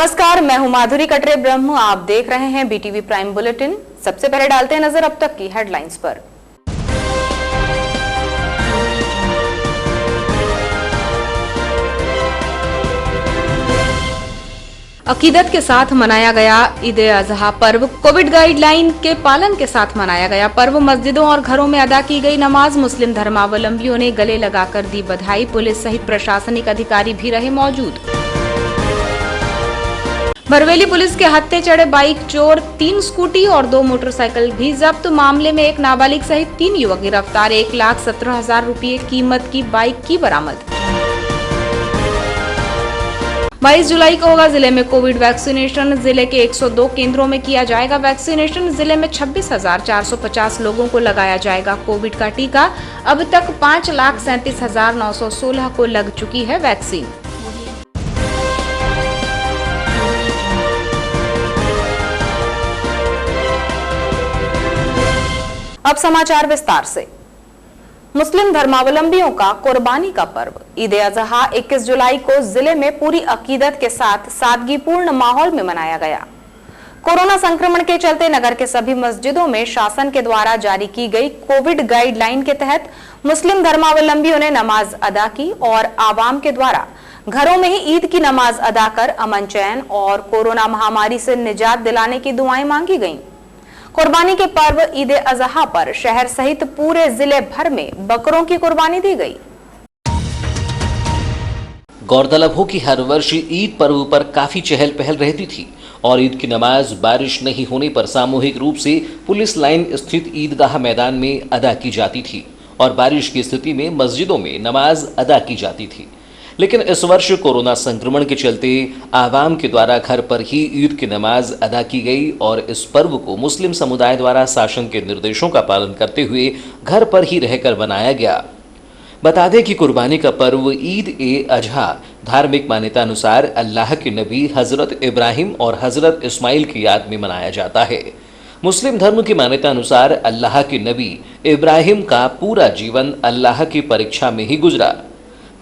नमस्कार, मैं हूं माधुरी कटरे ब्रह्म। आप देख रहे हैं बीटीवी प्राइम बुलेटिन। सबसे पहले डालते हैं नजर अब तक की हेडलाइंस पर। अकीदत के साथ मनाया गया ईद ए अजहा पर्व। कोविड गाइडलाइन के पालन के साथ मनाया गया पर्व। मस्जिदों और घरों में अदा की गई नमाज। मुस्लिम धर्मावलंबियों ने गले लगाकर दी बधाई। पुलिस सहित प्रशासनिक अधिकारी भी रहे मौजूद। बरवेली पुलिस के हत्थे चढ़े बाइक चोर, 3 स्कूटी और 2 मोटरसाइकिल भी जब्त। मामले में एक नाबालिग सहित 3 युवक गिरफ्तार। 1,17,000 रुपये कीमत की बाइक की बरामद। 22 जुलाई को होगा जिले में कोविड वैक्सीनेशन। जिले के 102 केंद्रों में किया जाएगा वैक्सीनेशन। जिले में 26,450 लोगों को लगाया जाएगा कोविड का टीका। अब तक 5,37,916 को लग चुकी है वैक्सीन। अब समाचार विस्तार से। मुस्लिम धर्मावलंबियों का कुर्बानी का पर्व ईद ए अजहा 21 जुलाई को जिले में पूरी अकीदत के साथ सादगीपूर्ण माहौल में मनाया गया। कोरोना संक्रमण के चलते नगर के सभी मस्जिदों में शासन के द्वारा जारी की गई कोविड गाइडलाइन के तहत मुस्लिम धर्मावलंबियों ने नमाज अदा की और आवाम के द्वारा घरों में ही ईद की नमाज अदा कर अमन चैन और कोरोना महामारी से निजात दिलाने की दुआएं मांगी गईं। कुर्बानी के पर्व ईद ए अजहा पर शहर सहित पूरे जिले भर में बकरों की कुर्बानी दी गई। गौरतलब हो कि हर वर्ष ईद पर्व पर काफी चहल पहल रहती थी और ईद की नमाज बारिश नहीं होने पर सामूहिक रूप से पुलिस लाइन स्थित ईदगाह मैदान में अदा की जाती थी और बारिश की स्थिति में मस्जिदों में नमाज अदा की जाती थी। लेकिन इस वर्ष कोरोना संक्रमण के चलते आवाम के द्वारा घर पर ही ईद की नमाज अदा की गई और इस पर्व को मुस्लिम समुदाय द्वारा शासन के निर्देशों का पालन करते हुए घर पर ही रहकर मनाया गया। बता दें कि कुर्बानी का पर्व ईद ए अजहा धार्मिक मान्यता अनुसार अल्लाह के नबी हजरत इब्राहिम और हजरत इस्माइल की याद में मनाया जाता है। मुस्लिम धर्म की मान्यता अनुसार अल्लाह के नबी इब्राहिम का पूरा जीवन अल्लाह की परीक्षा में ही गुजरा।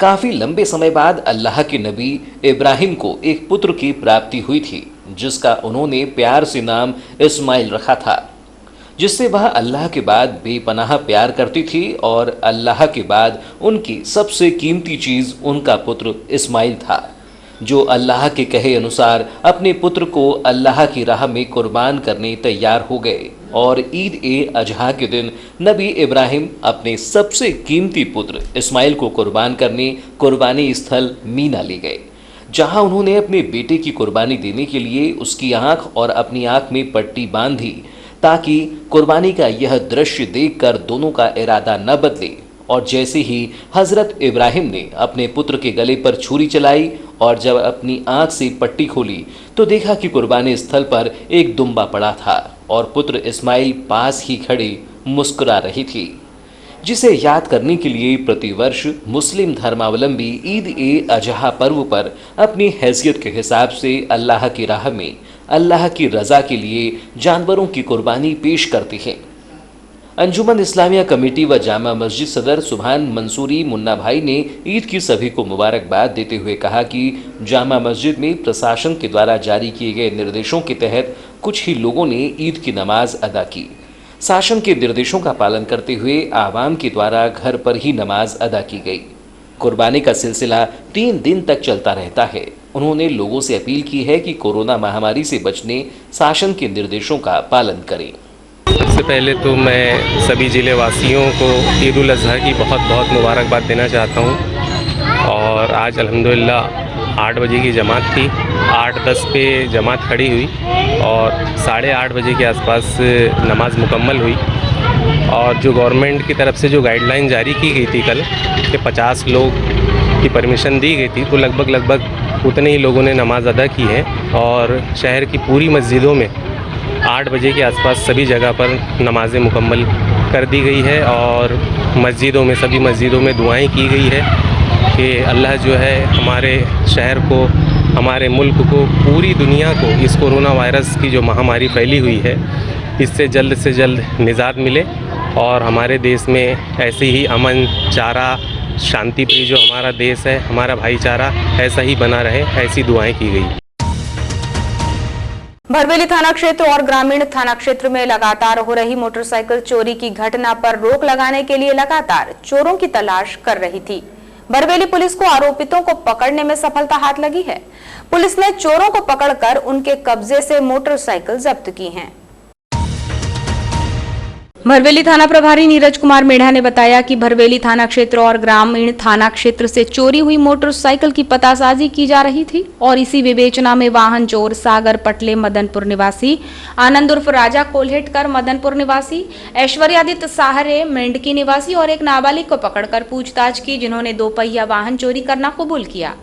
काफी लंबे समय बाद अल्लाह के नबी इब्राहिम को एक पुत्र की प्राप्ति हुई थी जिसका उन्होंने प्यार से नाम इस्माइल रखा था, जिससे वह अल्लाह के बाद बेपनाह प्यार करती थी और अल्लाह के बाद उनकी सबसे कीमती चीज उनका पुत्र इस्माइल था, जो अल्लाह के कहे अनुसार अपने पुत्र को अल्लाह की राह में कुर्बान करने तैयार हो गए और ईद ए अजहा के दिन नबी इब्राहिम अपने सबसे कीमती पुत्र इस्माइल को कुर्बान करने कुर्बानी स्थल मीना ले गए, जहां उन्होंने अपने बेटे की कुर्बानी देने के लिए उसकी आंख और अपनी आंख में पट्टी बांधी ताकि कुर्बानी का यह दृश्य देखकर दोनों का इरादा न बदले। और जैसे ही हजरत इब्राहिम ने अपने पुत्र के गले पर छुरी चलाई और जब अपनी आंख से पट्टी खोली तो देखा कि कुर्बानी स्थल पर एक दुम्बा पड़ा था और पुत्र इस्माइल पास ही खड़े मुस्कुरा रही थी, जिसे याद करने के लिए प्रतिवर्ष मुस्लिम धर्मावलंबी ईद ए अजहा पर्व पर अपनी हैसियत के हिसाब से अल्लाह की राह में अल्लाह की रजा के लिए जानवरों की कुर्बानी पेश करते हैं। अंजुमन इस्लामिया कमेटी व जामा मस्जिद सदर सुभान मंसूरी मुन्ना भाई ने ईद की सभी को मुबारकबाद देते हुए कहा कि जामा मस्जिद में प्रशासन के द्वारा जारी किए गए निर्देशों के तहत कुछ ही लोगों ने ईद की नमाज अदा की। शासन के निर्देशों का पालन करते हुए आवाम के द्वारा घर पर ही नमाज अदा की गई। कुर्बानी का सिलसिला 3 दिन तक चलता रहता है। उन्होंने लोगों से अपील की है कि कोरोना महामारी से बचने शासन के निर्देशों का पालन करें। सबसे पहले तो मैं सभी ज़िले वासियों को ईद उल अज़हा की बहुत बहुत मुबारकबाद देना चाहता हूँ। और आज अल्हम्दुलिल्लाह 8 बजे की जमात थी, 8:10 पे जमात खड़ी हुई और 8:30 बजे के आसपास नमाज मुकम्मल हुई। और जो गवर्नमेंट की तरफ से जो गाइडलाइन जारी की गई थी कल कि 50 लोग की परमिशन दी गई थी, तो लगभग उतने ही लोगों ने नमाज अदा की है। और शहर की पूरी मस्जिदों में 8 बजे के आसपास सभी जगह पर नमाज़ें मुकम्मल कर दी गई है और मस्जिदों में सभी मस्जिदों में दुआएं की गई है कि अल्लाह जो है हमारे शहर को, हमारे मुल्क को, पूरी दुनिया को इस कोरोना वायरस की जो महामारी फैली हुई है इससे जल्द से जल्द निजात मिले और हमारे देश में ऐसे ही अमन चारा शांति प्रिय जो हमारा देश है, हमारा भाईचारा ऐसा ही बना रहे, ऐसी दुआएं की गई। भरवेली थाना क्षेत्र और ग्रामीण थाना क्षेत्र में लगातार हो रही मोटरसाइकिल चोरी की घटना पर रोक लगाने के लिए लगातार चोरों की तलाश कर रही थी। भरवेली पुलिस को आरोपितों को पकड़ने में सफलता हाथ लगी है। पुलिस ने चोरों को पकड़कर उनके कब्जे से मोटरसाइकिल जब्त की हैं। भरवेली थाना प्रभारी नीरज कुमार मेढ़ा ने बताया कि भरवेली थाना क्षेत्र और ग्रामीण थाना क्षेत्र से चोरी हुई मोटरसाइकिल की पतासाजी की जा रही थी और इसी विवेचना में वाहन चोर सागर पटले मदनपुर निवासी, आनंद उर्फ राजा कोल्हेटकर मदनपुर निवासी, ऐश्वर्यादित्य साहरे मेंढकी निवासी और एक नाबालिग को पकड़कर पूछताछ की, जिन्होंने 2 पहिया वाहन चोरी करना कबूल किया।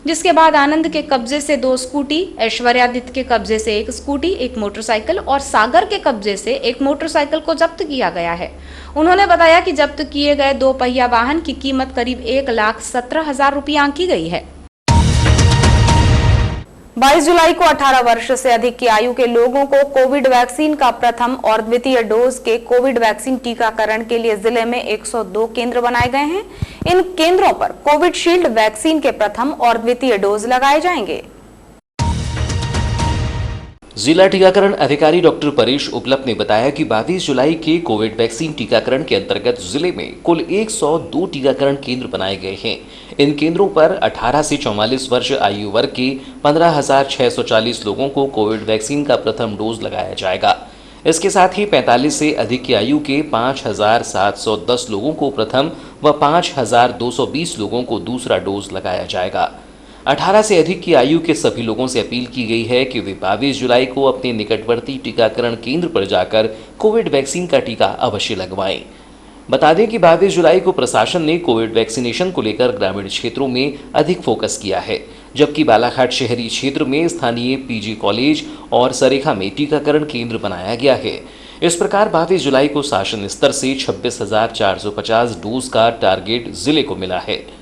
जिसके बाद आनंद के कब्जे से 2 स्कूटी, ऐश्वर्यादित्य के कब्जे से 1 स्कूटी, 1 मोटरसाइकिल और सागर के कब्जे से 1 मोटरसाइकिल को जब्त किया गया है। उन्होंने बताया कि जब्त किए गए 2 पहिया वाहन की कीमत करीब 1,17,000 रुपये आंकी गई है। 22 जुलाई को 18 वर्ष से अधिक की आयु के लोगों को कोविड वैक्सीन का प्रथम और द्वितीय डोज के कोविड वैक्सीन टीकाकरण के लिए जिले में 102 केंद्र बनाए गए हैं। इन केंद्रों पर कोविड शील्ड वैक्सीन के प्रथम और द्वितीय डोज लगाए जाएंगे। जिला टीकाकरण अधिकारी डॉक्टर परेश उपलब्ध ने बताया कि 22 जुलाई के कोविड वैक्सीन टीकाकरण के अंतर्गत जिले में कुल 102 टीकाकरण केंद्र बनाए गए हैं। इन केंद्रों पर 18 से 44 वर्ष आयु वर्ग के 15,640 लोगों को कोविड वैक्सीन का प्रथम डोज लगाया जाएगा। इसके साथ ही 45 से अधिक की आयु के 5,710 लोगों को प्रथम व 5,220 लोगों को दूसरा डोज लगाया जाएगा। 18 से अधिक की आयु के सभी लोगों से अपील की गई है कि वे 22 जुलाई को अपने निकटवर्ती टीकाकरण केंद्र पर जाकर कोविड वैक्सीन का टीका अवश्य लगवाएं। बता दें कि 22 जुलाई को प्रशासन ने कोविड वैक्सीनेशन को लेकर ग्रामीण क्षेत्रों में अधिक फोकस किया है, जबकि बालाघाट शहरी क्षेत्र में स्थानीय पीजी कॉलेज और सरेखा में टीकाकरण केंद्र बनाया गया है। इस प्रकार 22 जुलाई को शासन स्तर से 26,450 डोज का टारगेट जिले को मिला है।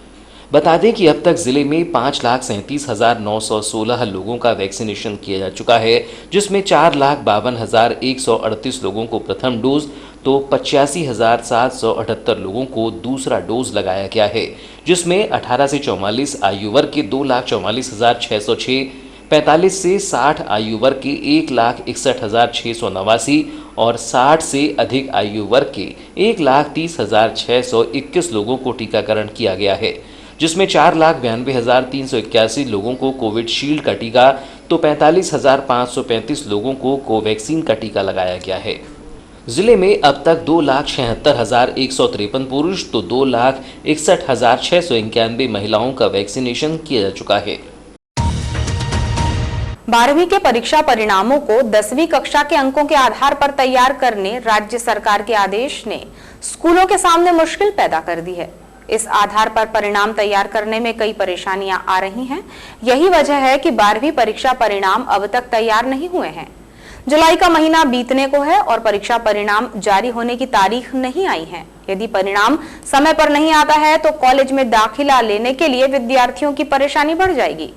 बता दें कि अब तक जिले में 5,37,916 लोगों का वैक्सीनेशन किया जा चुका है, जिसमें 4,52,138 लोगों को प्रथम डोज तो 85,778 लोगों को दूसरा डोज लगाया गया है, जिसमें 18 से 44 आयु वर्ग के 2,44,606, 45 से 60 आयु वर्ग के 1,61,689 और 60 से अधिक आयु वर्ग के 1,30,621 लोगों को टीकाकरण किया गया है, जिसमें 4,92,381 लोगों को कोविड शील्ड का टीका तो 45,535 लोगों को कोवैक्सीन का टीका लगाया गया है। जिले में अब तक 2,76,153 पुरुष तो 2,61,691 महिलाओं का वैक्सीनेशन किया जा चुका है। 12वीं के परीक्षा परिणामों को 10वीं कक्षा के अंकों के आधार पर तैयार करने राज्य सरकार के आदेश ने स्कूलों के सामने मुश्किल पैदा कर दी है। इस आधार पर परिणाम तैयार करने में कई परेशानियां आ रही हैं। यही वजह है कि 12वीं परीक्षा परिणाम अब तक तैयार नहीं हुए हैं। जुलाई का महीना बीतने को है और परीक्षा परिणाम जारी होने की तारीख नहीं आई है। यदि परिणाम समय पर नहीं आता है तो कॉलेज में दाखिला लेने के लिए विद्यार्थियों की परेशानी बढ़ जाएगी।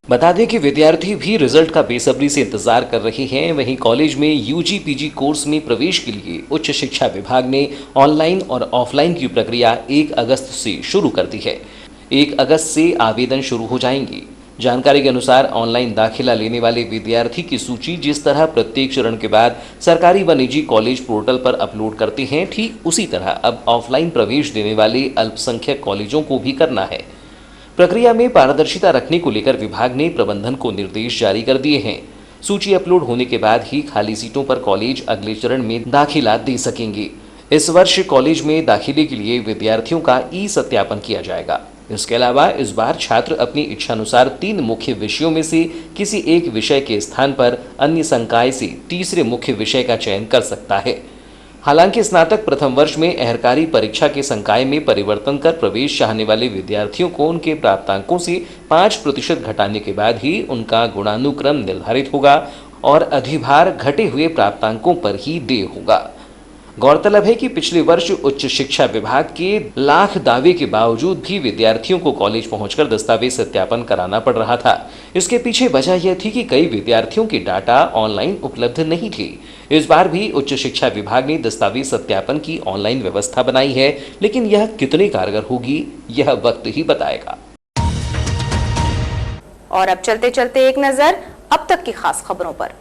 बता दें कि विद्यार्थी भी रिजल्ट का बेसब्री से इंतजार कर रहे हैं। वहीं कॉलेज में यूजी पीजी कोर्स में प्रवेश के लिए उच्च शिक्षा विभाग ने ऑनलाइन और ऑफलाइन की प्रक्रिया 1 अगस्त से शुरू कर दी है। 1 अगस्त से आवेदन शुरू हो जाएंगे। जानकारी के अनुसार ऑनलाइन दाखिला लेने वाले विद्यार्थी की सूची जिस तरह प्रत्येक चरण के बाद सरकारी व निजी कॉलेज पोर्टल पर अपलोड करते हैं, ठीक उसी तरह अब ऑफलाइन प्रवेश देने वाले अल्पसंख्यक कॉलेजों को भी करना है। प्रक्रिया में पारदर्शिता रखने को लेकर विभाग ने प्रबंधन को निर्देश जारी कर दिए हैं। सूची अपलोड होने के बाद ही खाली सीटों पर कॉलेज अगले चरण में दाखिला दे सकेंगे। इस वर्ष कॉलेज में दाखिले के लिए विद्यार्थियों का ई-सत्यापन किया जाएगा। इसके अलावा इस बार छात्र अपनी इच्छानुसार 3 मुख्य विषयों में से किसी एक विषय के स्थान पर अन्य संकाय से तीसरे मुख्य विषय का चयन कर सकता है। हालांकि स्नातक प्रथम वर्ष में अहर्कारी परीक्षा के संकाय में परिवर्तन कर प्रवेश चाहने वाले विद्यार्थियों को उनके प्राप्तांकों से 5% घटाने के बाद ही उनका गुणानुक्रम निर्धारित होगा और अधिभार घटे हुए प्राप्तांकों पर ही देय होगा। गौरतलब है कि पिछले वर्ष उच्च शिक्षा विभाग के लाख दावे के बावजूद भी विद्यार्थियों को कॉलेज पहुंचकर दस्तावेज सत्यापन कराना पड़ रहा था। इसके पीछे वजह यह थी कि कई विद्यार्थियों के डाटा ऑनलाइन उपलब्ध नहीं थे। इस बार भी उच्च शिक्षा विभाग ने दस्तावेज सत्यापन की ऑनलाइन व्यवस्था बनाई है, लेकिन यह कितनी कारगर होगी यह वक्त ही बताएगा। और अब चलते चलते एक नजर अब तक की खास खबरों पर।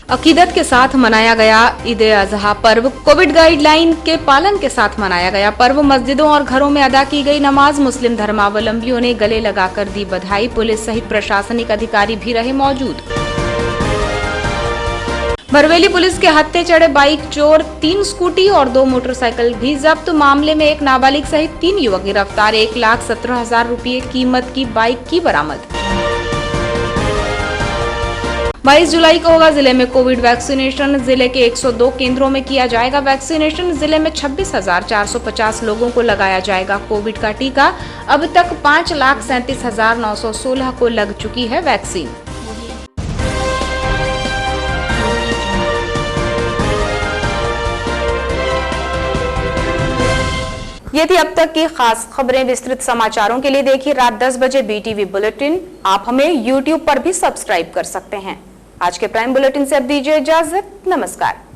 अकीदत के साथ मनाया गया ईद ए अजहा पर्व। कोविड गाइडलाइन के पालन के साथ मनाया गया पर्व। मस्जिदों और घरों में अदा की गई नमाज। मुस्लिम धर्मावलंबियों ने गले लगाकर दी बधाई। पुलिस सहित प्रशासनिक अधिकारी भी रहे मौजूद। बरवेली पुलिस के हत्थे चढ़े बाइक चोर, 3 स्कूटी और 2 मोटरसाइकिल भी जब्त। मामले में एक नाबालिग सहित 3 युवक गिरफ्तार। 1,17,000 रुपये कीमत की बाइक की बरामद। 22 जुलाई को होगा जिले में कोविड वैक्सीनेशन। जिले के 102 केंद्रों में किया जाएगा वैक्सीनेशन। जिले में 26,450 लोगों को लगाया जाएगा कोविड का टीका। अब तक 5,37,916 को लग चुकी है वैक्सीन। ये थी अब तक की खास खबरें। विस्तृत समाचारों के लिए देखिए रात 10 बजे BTV बुलेटिन। आप हमें YouTube पर भी सब्सक्राइब कर सकते हैं। आज के प्राइम बुलेटिन से अब दीजिए इजाजत। नमस्कार।